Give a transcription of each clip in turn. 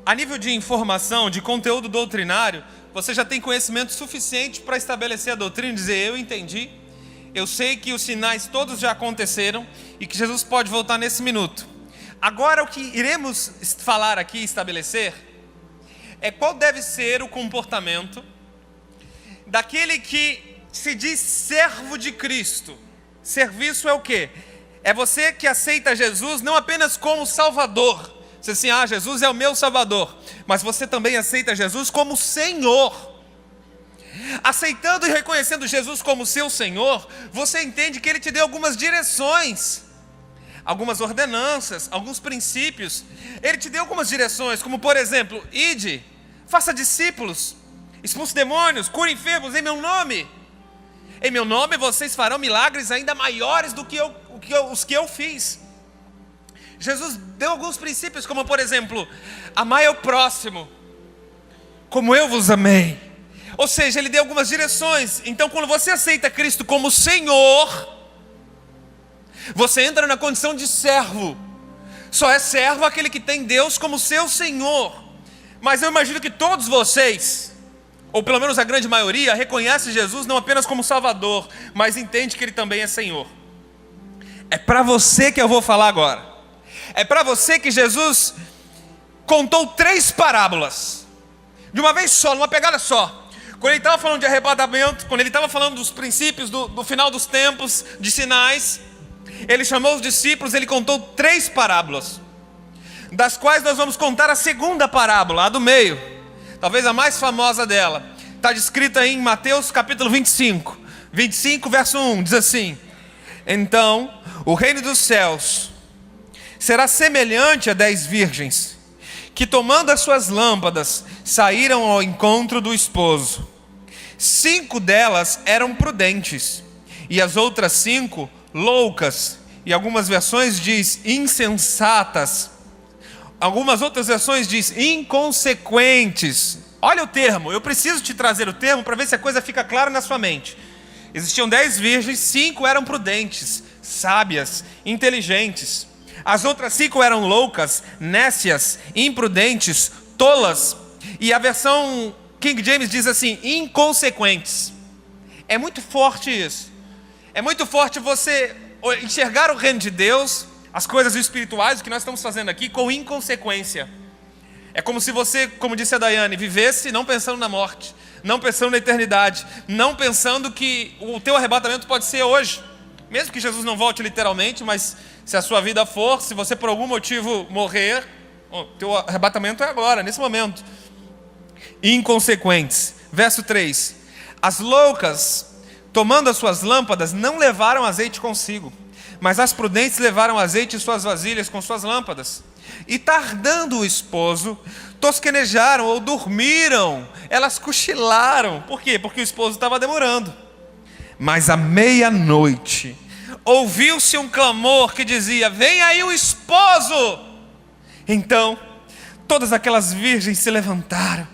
A nível de informação, de conteúdo doutrinário, você já tem conhecimento suficiente para estabelecer a doutrina e dizer: eu entendi, eu sei que os sinais todos já aconteceram e que Jesus pode voltar nesse minuto. Agora, o que iremos falar aqui, estabelecer, é qual deve ser o comportamento daquele que se diz servo de Cristo. Serviço é o quê? É você que aceita Jesus não apenas como Salvador. Você diz assim: Jesus é o meu Salvador. Mas você também aceita Jesus como Senhor. Aceitando e reconhecendo Jesus como seu Senhor, você entende que Ele te deu algumas direções, algumas ordenanças, alguns princípios. Ele te deu algumas direções, como por exemplo: ide, faça discípulos, expulse demônios, cure enfermos em meu nome. Em meu nome vocês farão milagres ainda maiores do que os que eu fiz. Jesus deu alguns princípios, como por exemplo: amai ao próximo como eu vos amei. Ou seja, Ele deu algumas direções. Então, quando você aceita Cristo como Senhor, você entra na condição de servo. Só é servo aquele que tem Deus como seu Senhor. Mas eu imagino que todos vocês, ou pelo menos a grande maioria, reconhece Jesus não apenas como Salvador, mas entende que Ele também é Senhor. É para você que eu vou falar agora. É para você que Jesus contou 3 parábolas, de uma vez só, numa pegada só. Quando Ele estava falando de arrebatamento, quando Ele estava falando dos princípios do final dos tempos, de sinais, Ele chamou os discípulos, Ele contou 3 parábolas, das quais nós vamos contar a segunda parábola, a do meio, talvez a mais famosa dela. Está descrita em Mateus capítulo 25, verso 1, diz assim: então o reino dos céus será semelhante a 10 virgens, que tomando as suas lâmpadas, saíram ao encontro do esposo. 5 delas eram prudentes, e as outras 5 loucas, e algumas versões diz insensatas, algumas outras versões diz inconsequentes. Olha o termo, eu preciso te trazer o termo para ver se a coisa fica clara na sua mente. Existiam 10 virgens, 5 eram prudentes, sábias, inteligentes. As outras 5 eram loucas, nécias, imprudentes, tolas. E a versão King James diz assim: inconsequentes. É muito forte isso. É muito forte você enxergar o reino de Deus, as coisas espirituais, o que nós estamos fazendo aqui, com inconsequência. É como se você, como disse a Daiane, vivesse não pensando na morte, não pensando na eternidade, não pensando que o teu arrebatamento pode ser hoje. Mesmo que Jesus não volte literalmente, mas se a sua vida for, se você por algum motivo morrer, o teu arrebatamento é agora, nesse momento. Inconsequentes. Verso 3: as loucas, tomando as suas lâmpadas, não levaram azeite consigo, mas as prudentes levaram azeite em suas vasilhas com suas lâmpadas. E tardando o esposo, tosquenejaram ou dormiram, elas cochilaram. Por quê? Porque o esposo estava demorando. Mas à meia-noite ouviu-se um clamor que dizia: vem aí o esposo. Então todas aquelas virgens se levantaram,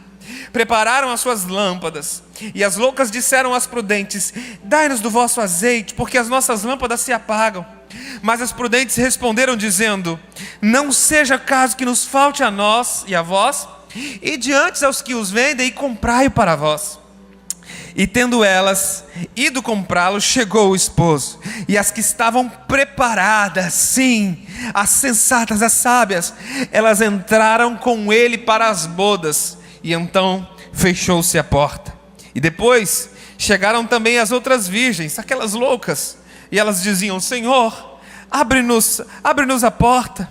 prepararam as suas lâmpadas. E as loucas disseram às prudentes: dai-nos do vosso azeite, porque as nossas lâmpadas se apagam. Mas as prudentes responderam dizendo: não seja caso que nos falte a nós e a vós, e diante aos que os vendem, e comprai-o para vós. E tendo elas ido comprá-lo, chegou o esposo. E as que estavam preparadas, sim, as sensatas, as sábias, elas entraram com ele para as bodas. E então fechou-se a porta. E depois chegaram também as outras virgens, aquelas loucas. E elas diziam: Senhor, abre-nos a porta.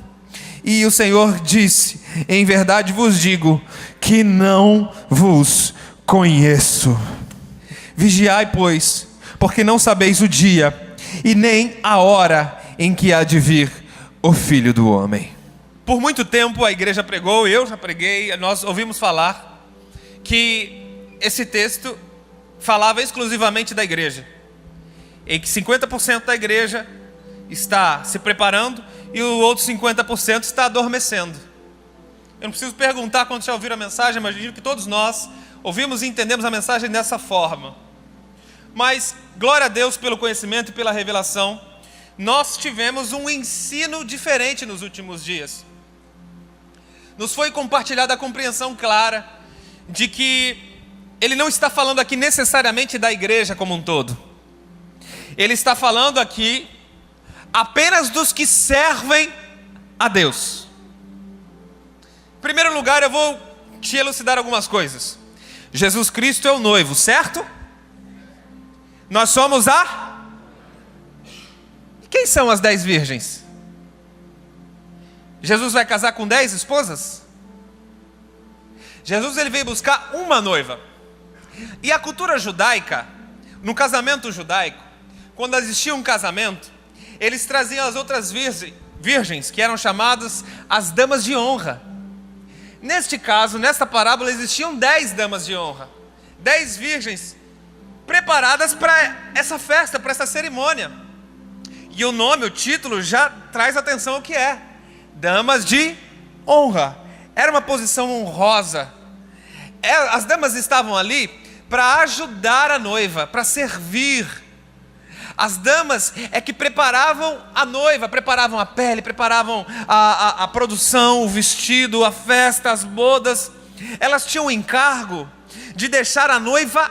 E o Senhor disse: em verdade vos digo que não vos conheço. Vigiai, pois, porque não sabeis o dia e nem a hora em que há de vir o Filho do Homem. Por muito tempo a igreja pregou, eu já preguei, nós ouvimos falar que esse texto falava exclusivamente da igreja, e que 50% da igreja está se preparando e o outro 50% está adormecendo. Eu não preciso perguntar quando já ouviram a mensagem, mas imagino que todos nós ouvimos e entendemos a mensagem dessa forma. Mas, glória a Deus pelo conhecimento e pela revelação, nós tivemos um ensino diferente nos últimos dias. nos foi compartilhada a compreensão clara de que ele não está falando aqui necessariamente da igreja como um todo. Ele está falando aqui apenas dos que servem a Deus. Em primeiro lugar, eu vou te elucidar algumas coisas. Jesus Cristo é o noivo, certo? Nós somos Quem são as 10 virgens? Jesus vai casar com 10 esposas? Jesus ele veio buscar uma noiva. E a cultura judaica, no casamento judaico, quando existia um casamento, eles traziam as outras virgens, que eram chamadas as damas de honra. Neste caso, nesta parábola, existiam 10 damas de honra. 10 virgens preparadas para essa festa, para essa cerimônia. E o nome, o título, já traz atenção ao que é. Damas de honra. Era uma posição honrosa. As damas estavam ali para ajudar a noiva, para servir. As damas é que preparavam a noiva, preparavam a pele, preparavam a produção, o vestido, a festa, as bodas. Elas tinham o encargo de deixar a noiva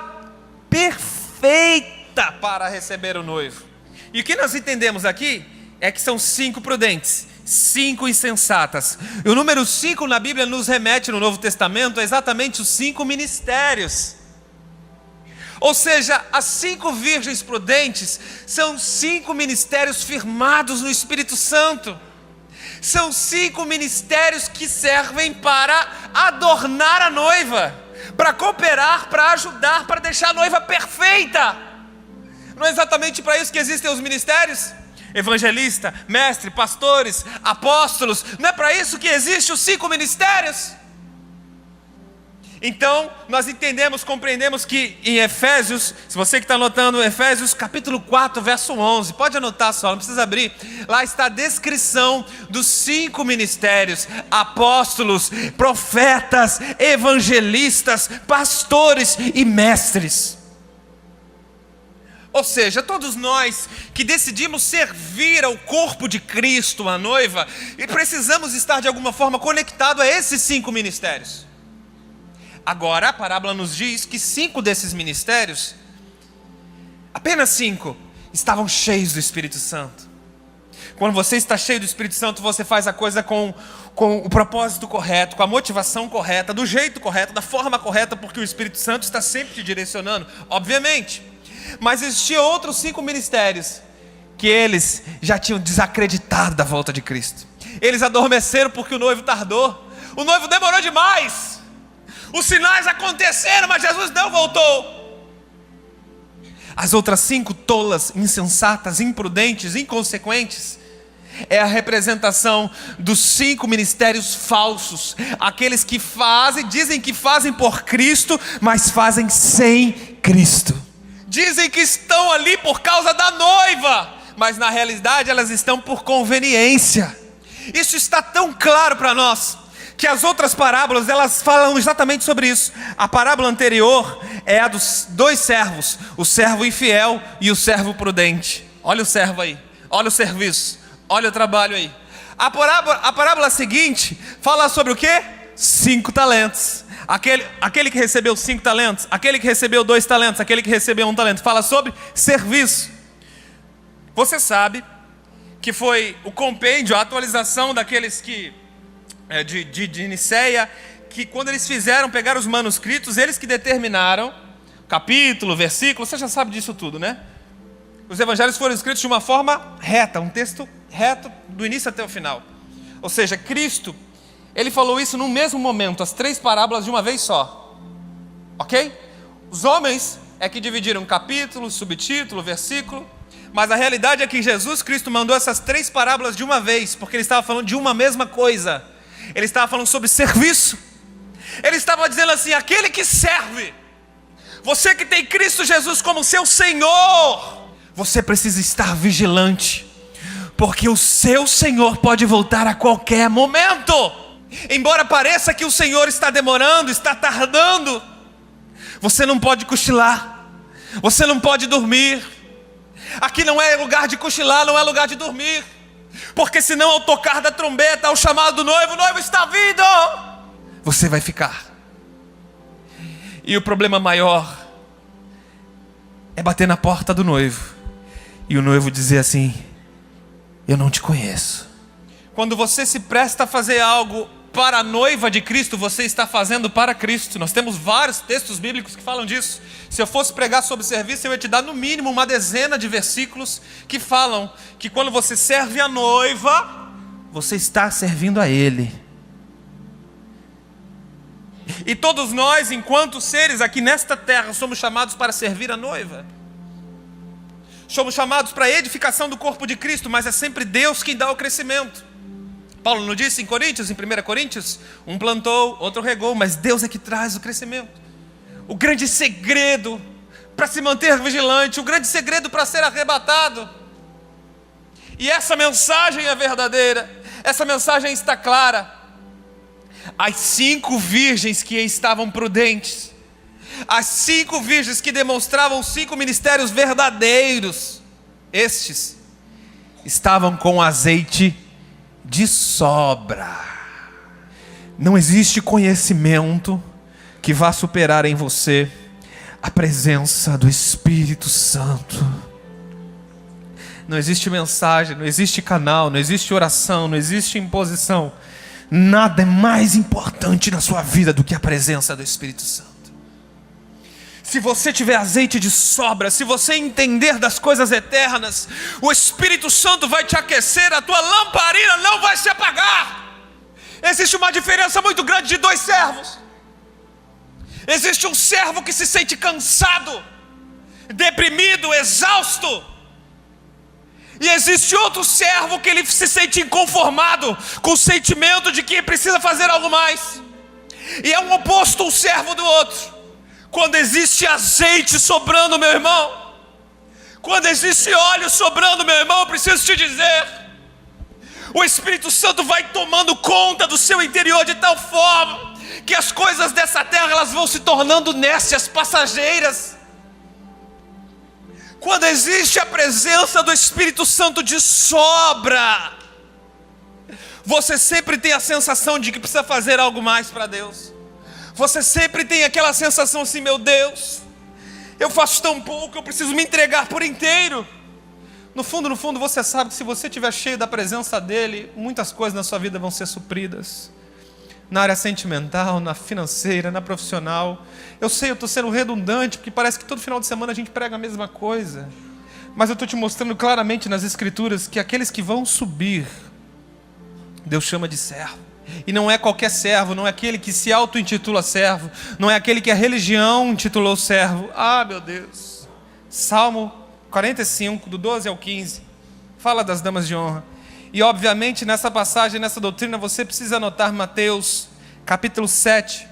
perfeita para receber o noivo. E o que nós entendemos aqui é que são 5 prudentes, 5 insensatas. E o número 5 na Bíblia nos remete no Novo Testamento a exatamente os 5 ministérios. Ou seja, as 5 virgens prudentes são 5 ministérios firmados no Espírito Santo. São 5 ministérios que servem para adornar a noiva, para cooperar, para ajudar, para deixar a noiva perfeita. Não é exatamente para isso que existem os ministérios? Evangelista, mestre, pastores, apóstolos. Não é para isso que existem os 5 ministérios? Então, nós entendemos, compreendemos que em Efésios, se você que está anotando, Efésios capítulo 4, verso 11, pode anotar só, não precisa abrir, lá está a descrição dos 5 ministérios: apóstolos, profetas, evangelistas, pastores e mestres. Ou seja, todos nós que decidimos servir ao corpo de Cristo, a noiva, e precisamos estar de alguma forma conectado a esses 5 ministérios. Agora, a parábola nos diz que 5 desses ministérios, apenas 5, estavam cheios do Espírito Santo. Quando você está cheio do Espírito Santo, você faz a coisa com o propósito correto, com a motivação correta, do jeito correto, da forma correta, porque o Espírito Santo está sempre te direcionando, obviamente. Mas existiam outros 5 ministérios que eles já tinham desacreditado da volta de Cristo. Eles adormeceram porque o noivo tardou. O noivo demorou demais. Os sinais aconteceram, mas Jesus não voltou. As outras 5 tolas, insensatas, imprudentes, inconsequentes, é a representação dos 5 ministérios falsos. Aqueles que dizem que fazem por Cristo, mas fazem sem Cristo. Dizem que estão ali por causa da noiva, mas na realidade elas estão por conveniência. Isso está tão claro para nós, que as outras parábolas, elas falam exatamente sobre isso. A parábola anterior é a dos 2 servos, o servo infiel e o servo prudente. Olha o servo aí, olha o serviço, olha o trabalho aí. A parábola seguinte fala sobre o quê? 5 talentos. Aquele que recebeu 5 talentos, aquele que recebeu 2 talentos, aquele que recebeu 1 talento. Fala sobre serviço. Você sabe que foi o compêndio, a atualização daqueles que de Niceia, que quando eles pegaram os manuscritos, eles que determinaram capítulo, versículo, você já sabe disso tudo, né? Os evangelhos foram escritos de uma forma reta, um texto reto do início até o final. Ou seja, Cristo, ele falou isso no mesmo momento, as 3 parábolas de uma vez só, ok? Os homens é que dividiram capítulo, subtítulo, versículo, mas a realidade é que Jesus Cristo mandou essas 3 parábolas de uma vez, porque ele estava falando de uma mesma coisa. Ele estava falando sobre serviço. Ele estava dizendo assim: aquele que serve, você que tem Cristo Jesus como seu Senhor, você precisa estar vigilante, porque o seu Senhor pode voltar a qualquer momento. Embora pareça que o Senhor está demorando, está tardando, você não pode cochilar, você não pode dormir. Aqui não é lugar de cochilar, não é lugar de dormir. Porque senão ao tocar da trombeta, ao chamado do noivo, o noivo está vindo, você vai ficar. E o problema maior é bater na porta do noivo e o noivo dizer assim: eu não te conheço. Quando você se presta a fazer algo para a noiva de Cristo, você está fazendo para Cristo. Nós temos vários textos bíblicos que falam disso. Se eu fosse pregar sobre serviço, eu ia te dar no mínimo uma dezena de versículos que falam que quando você serve a noiva, você está servindo a Ele. E todos nós, enquanto seres aqui nesta terra, somos chamados para servir a noiva. Somos chamados para a edificação do corpo de Cristo, mas é sempre Deus quem dá o crescimento. Paulo não disse em Coríntios, em 1 Coríntios, um plantou, outro regou, mas Deus é que traz o crescimento. O grande segredo para se manter vigilante, o grande segredo para ser arrebatado. E essa mensagem é verdadeira, essa mensagem está clara. As 5 virgens que estavam prudentes, as 5 virgens que demonstravam 5 ministérios verdadeiros, estes estavam com azeite de sobra. Não existe conhecimento que vá superar em você a presença do Espírito Santo. Não existe mensagem, não existe canal, não existe oração, não existe imposição. Nada é mais importante na sua vida do que a presença do Espírito Santo. Se você tiver azeite de sobra, se você entender das coisas eternas, o Espírito Santo vai te aquecer, a tua lamparina não vai se apagar. Existe uma diferença muito grande de 2 servos. Existe um servo que se sente cansado, deprimido, exausto. E existe outro servo que ele se sente inconformado, com o sentimento de que precisa fazer algo mais. E é um oposto um servo do outro. Quando existe azeite sobrando, meu irmão, quando existe óleo sobrando, meu irmão, eu preciso te dizer, o Espírito Santo vai tomando conta do seu interior de tal forma que as coisas dessa terra elas vão se tornando nécias, passageiras. Quando existe a presença do Espírito Santo de sobra, você sempre tem a sensação de que precisa fazer algo mais para Deus. Você sempre tem aquela sensação assim: meu Deus, eu faço tão pouco, eu preciso me entregar por inteiro. No fundo, você sabe que se você estiver cheio da presença dEle, muitas coisas na sua vida vão ser supridas. Na área sentimental, na financeira, na profissional. Eu sei, eu estou sendo redundante, porque parece que todo final de semana a gente prega a mesma coisa. Mas eu estou te mostrando claramente nas Escrituras que aqueles que vão subir, Deus chama de servo. E não é qualquer servo, não é aquele que se auto-intitula servo, não é aquele que a religião intitulou servo. Ah, meu Deus. Salmo 45, do 12 ao 15, fala das damas de honra. E obviamente nessa passagem, nessa doutrina, você precisa anotar Mateus capítulo 7,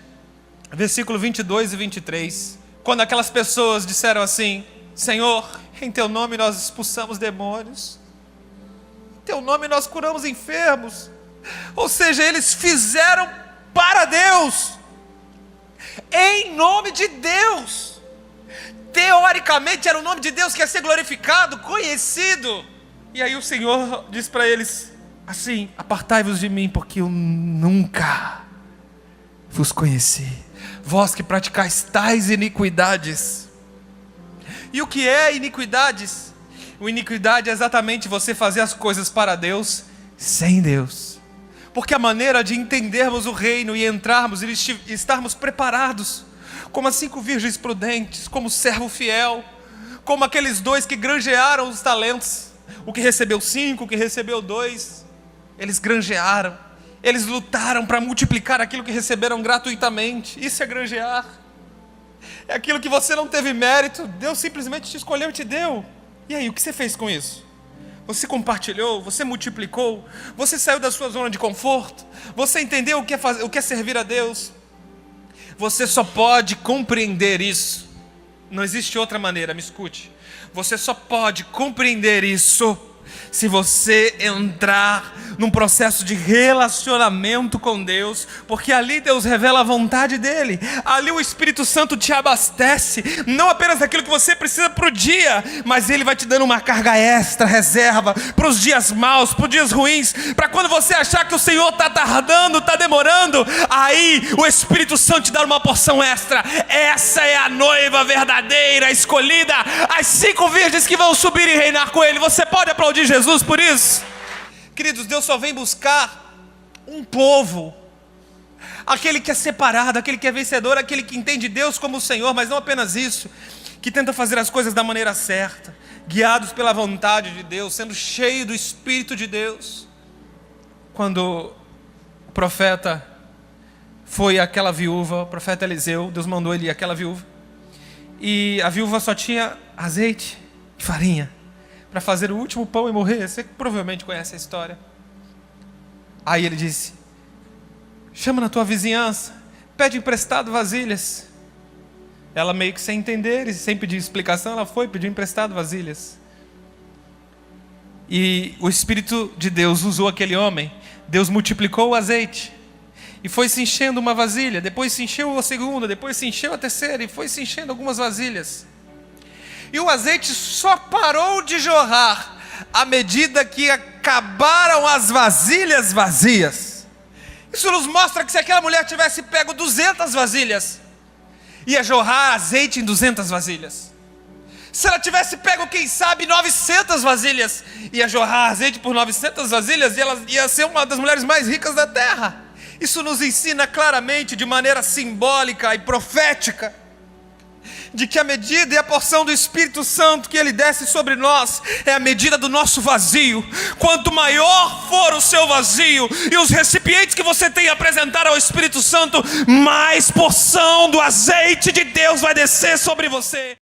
versículo 22 e 23. Quando aquelas pessoas disseram assim: Senhor, em teu nome nós expulsamos demônios, em teu nome nós curamos enfermos. Ou seja, eles fizeram para Deus, em nome de Deus. Teoricamente era o nome de Deus que ia ser glorificado, conhecido. E aí o Senhor diz para eles assim: apartai-vos de mim, porque eu nunca vos conheci, vós que praticais tais iniquidades. E o que é iniquidades? O iniquidade é exatamente você fazer as coisas para Deus sem Deus. Porque a maneira de entendermos o reino e entrarmos e estarmos preparados, como as 5 virgens prudentes, como servo fiel, como aqueles 2 que granjearam os talentos, o que recebeu 5, o que recebeu 2, eles granjearam, eles lutaram para multiplicar aquilo que receberam gratuitamente. Isso é granjear, é aquilo que você não teve mérito, Deus simplesmente te escolheu e te deu. E aí, o que você fez com isso? Você compartilhou, você multiplicou, você saiu da sua zona de conforto, você entendeu o que é servir a Deus. Você só pode compreender isso, não existe outra maneira, me escute. Você só pode compreender isso se você entrar num processo de relacionamento com Deus, porque ali Deus revela a vontade dEle, ali o Espírito Santo te abastece, não apenas daquilo que você precisa para o dia, mas Ele vai te dando uma carga extra, reserva, para os dias maus, para os dias ruins, para quando você achar que o Senhor está tardando, está demorando, aí o Espírito Santo te dá uma porção extra. Essa é a noiva verdadeira, escolhida, as 5 virgens que vão subir e reinar com Ele. Você pode aplaudir Jesus por isso? Queridos, Deus só vem buscar um povo, aquele que é separado, aquele que é vencedor, aquele que entende Deus como o Senhor, mas não apenas isso, que tenta fazer as coisas da maneira certa, guiados pela vontade de Deus, sendo cheio do Espírito de Deus. Quando o profeta foi àquela viúva, o profeta Eliseu, Deus mandou ele ir àquela viúva, e a viúva só tinha azeite e farinha para fazer o último pão e morrer. Você provavelmente conhece a história. Aí ele disse: chama na tua vizinhança, pede emprestado vasilhas. Ela meio que sem entender e sem pedir explicação, ela foi, pediu emprestado vasilhas. E o Espírito de Deus usou aquele homem. Deus multiplicou o azeite e foi se enchendo uma vasilha, depois se encheu a segunda, depois se encheu a terceira, e foi se enchendo algumas vasilhas. E o azeite só parou de jorrar à medida que acabaram as vasilhas vazias. Isso nos mostra que se aquela mulher tivesse pego 200 vasilhas, ia jorrar azeite em 200 vasilhas. Se ela tivesse pego, quem sabe, 900 vasilhas, ia jorrar azeite por 900 vasilhas, e ela ia ser uma das mulheres mais ricas da terra. Isso nos ensina claramente, de maneira simbólica e profética, de que a medida e a porção do Espírito Santo que Ele desce sobre nós é a medida do nosso vazio. Quanto maior for o seu vazio e os recipientes que você tem a apresentar ao Espírito Santo, mais porção do azeite de Deus vai descer sobre você.